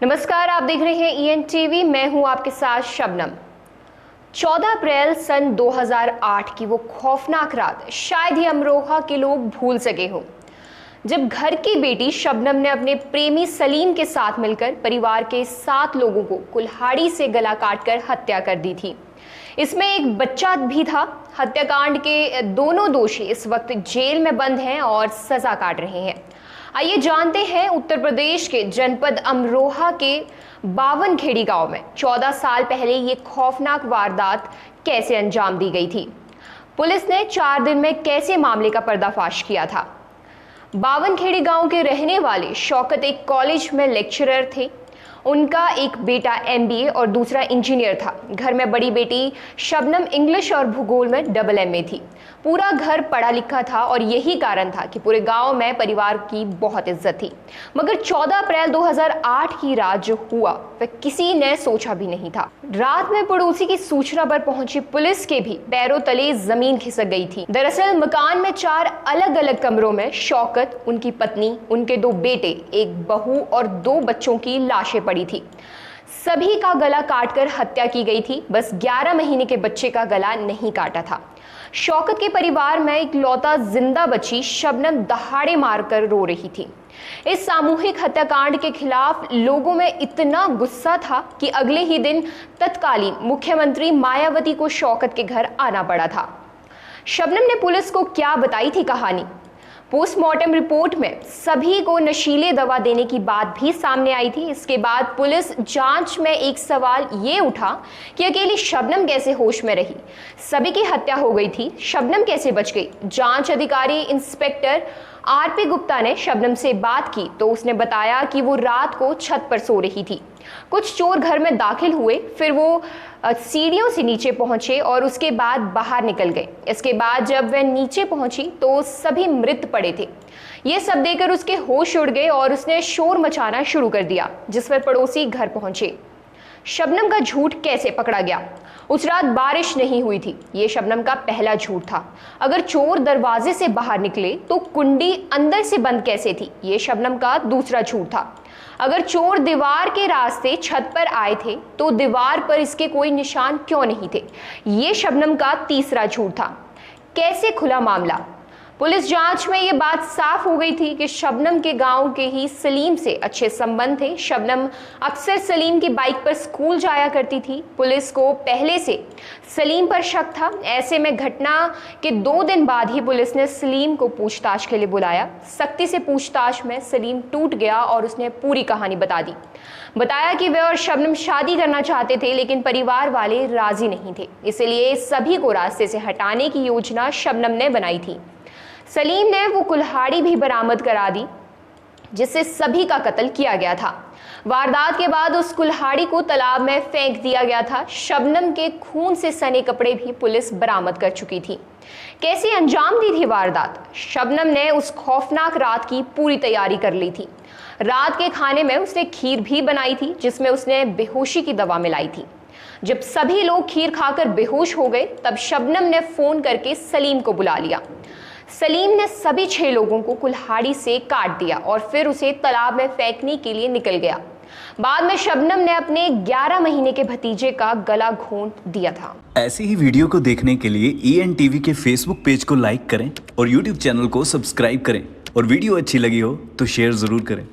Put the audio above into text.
नमस्कार, आप देख रहे हैं EN टीवी। मैं हूं आपके साथ शबनम। 14 अप्रैल सन 2008 की वो खौफनाक रात शायद ही अमरोहा के लोग भूल सके हों, जब घर की बेटी शबनम ने अपने प्रेमी सलीम के साथ मिलकर परिवार के 7 लोगों को कुल्हाड़ी से गला काटकर हत्या कर दी थी। इसमें एक बच्चा भी था। हत्याकांड के दोनों दोषी इस वक्त जेल में बंद हैं और सजा काट रहे हैं। आइए जानते हैं उत्तर प्रदेश के जनपद अमरोहा के बावनखेड़ी गांव में 14 साल पहले ये खौफनाक वारदात कैसे अंजाम दी गई थी। पुलिस ने 4 दिन में कैसे मामले का पर्दाफाश किया था। बावनखेड़ी गांव के रहने वाले शौकत एक कॉलेज में लेक्चरर थे। उनका एक बेटा MBA और दूसरा इंजीनियर था। घर में बड़ी बेटी शबनम इंग्लिश और भूगोल में डबल MA थी। पूरा घर पढ़ा लिखा था और यही कारण था कि पूरे गांव में परिवार की बहुत इज्जत थी। मगर 14 अप्रैल 2008 की रात जो हुआ वह किसी ने सोचा भी नहीं था। रात में पड़ोसी की सूचना पर पहुंची पुलिस के भी पैरों तले जमीन खिसक गई थी। दरअसल मकान में 4 अलग अलग कमरों में शौकत, उनकी पत्नी, उनके 2 बेटे, एक बहू और 2 बच्चों की लाशें पड़ी थी। सभी का गला काटकर हत्या की गई थी। बस 11 महीने के बच्चे का गला नहीं काटा था। शौकत के परिवार में इकलौता जिंदा बची शबनम दहाड़े मारकर रो रही थी। इस सामूहिक हत्याकांड के खिलाफ लोगों में इतना गुस्सा था कि अगले ही दिन तत्कालीन मुख्यमंत्री मायावती को शौकत के घर आना पड़ा था। शबनम ने पुलिस को क्या बताई थी कहानी। पोस्टमार्टम रिपोर्ट में सभी को नशीले दवा देने की बात भी सामने आई थी। इसके बाद पुलिस जांच में एक सवाल ये उठा कि अकेली शबनम कैसे होश में रही। सभी की हत्या हो गई थी, शबनम कैसे बच गई। जांच अधिकारी इंस्पेक्टर RP गुप्ता ने शबनम से बात की तो उसने बताया कि वो रात को छत पर सो रही थी। कुछ चोर घर में दाखिल हुए, फिर वो सीढ़ियों से नीचे पहुंचे और उसके बाद बाहर निकल गए। इसके बाद जब वह नीचे पहुंची तो सभी मृत पड़े थे। ये सब देखकर उसके होश उड़ गए और उसने शोर मचाना शुरू कर दिया, जिस पर पड़ोसी घर पहुंचे। शबनम का झूठ कैसे पकड़ा गया। उस रात बारिश नहीं हुई थी। ये शबनम का पहला झूठ था। अगर चोर दरवाजे से बाहर निकले तो कुंडी अंदर से बंद कैसे थी। ये शबनम का दूसरा झूठ था। अगर चोर दीवार के रास्ते छत पर आए थे तो दीवार पर इसके कोई निशान क्यों नहीं थे। ये शबनम का तीसरा झूठ था। कैसे खुला मामला। पुलिस जांच में ये बात साफ हो गई थी कि शबनम के गांव के ही सलीम से अच्छे संबंध थे। शबनम अक्सर सलीम की बाइक पर स्कूल जाया करती थी। पुलिस को पहले से सलीम पर शक था। ऐसे में घटना के 2 दिन बाद ही पुलिस ने सलीम को पूछताछ के लिए बुलाया। सख्ती से पूछताछ में सलीम टूट गया और उसने पूरी कहानी बता दी। बताया कि वह और शबनम शादी करना चाहते थे, लेकिन परिवार वाले राजी नहीं थे। इसलिए सभी को रास्ते से हटाने की योजना शबनम ने बनाई थी। सलीम ने वो कुल्हाड़ी भी बरामद करा दी जिससे सभी का कत्ल किया गया था। वारदात के बाद उस कुल्हाड़ी को तालाब में फेंक दिया गया था। शबनम के खून से सने कपड़े भी पुलिस बरामद कर चुकी थी। कैसे अंजाम दी थी वारदात। शबनम ने उस खौफनाक रात की पूरी तैयारी कर ली थी। रात के खाने में उसने खीर भी बनाई थी जिसमें उसने बेहोशी की दवा मिलाई थी। जब सभी लोग खीर खाकर बेहोश हो गए तब शबनम ने फोन करके सलीम को बुला लिया। सलीम ने सभी 6 लोगों को कुल्हाड़ी से काट दिया और फिर उसे तालाब में फेंकने के लिए निकल गया। बाद में शबनम ने अपने 11 महीने के भतीजे का गला घोंट दिया था। ऐसी ही वीडियो को देखने के लिए EN टीवी के Facebook पेज को लाइक करें और YouTube चैनल को सब्सक्राइब करें और वीडियो अच्छी लगी हो तो शेयर जरूर करें।